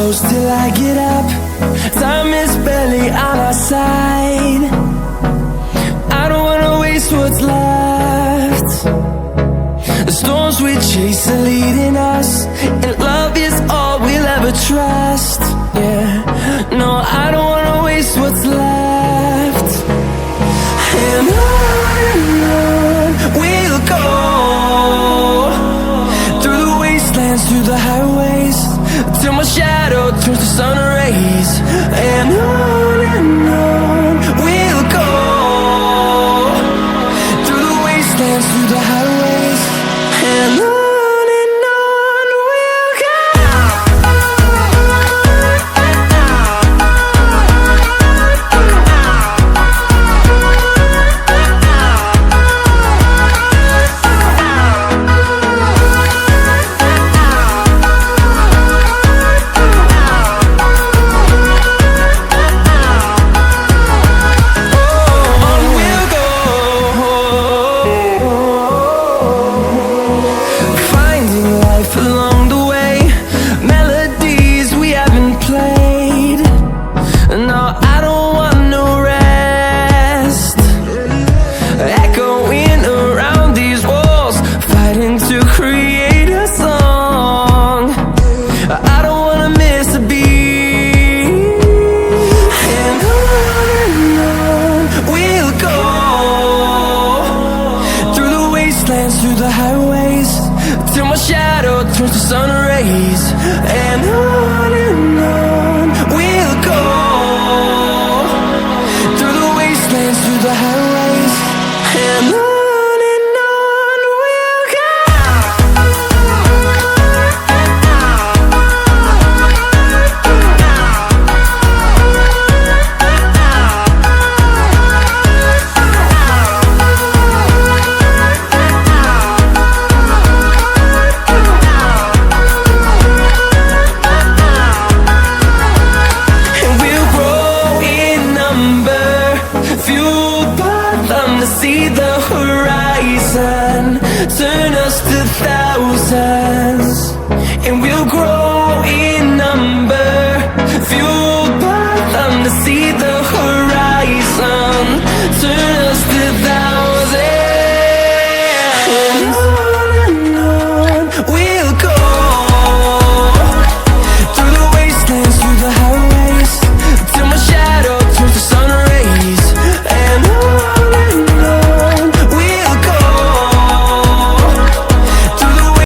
close till I get up. Time is barely on our side. I don't wanna waste what's left. The storms we chase are leading us, and love is all we'll ever trust. Yeah, no, I don't wanna waste what's left. And on we'll go, through the wastelands, through the highways, till my shadow turns to sun rays. And on we'll go, through the wastelands, through the highways, and on. Along the way, melodies we haven't played. No, I don't want no rest. Echoing around these walls, fighting to create a song. I don't wanna miss a beat. And on we'll go, through the wastelands, through the highways, till my shadow turns to sun rays. And on we'll go, through the wastelands, through the highways, and on we'll go. See the horizon, turn us to thousands.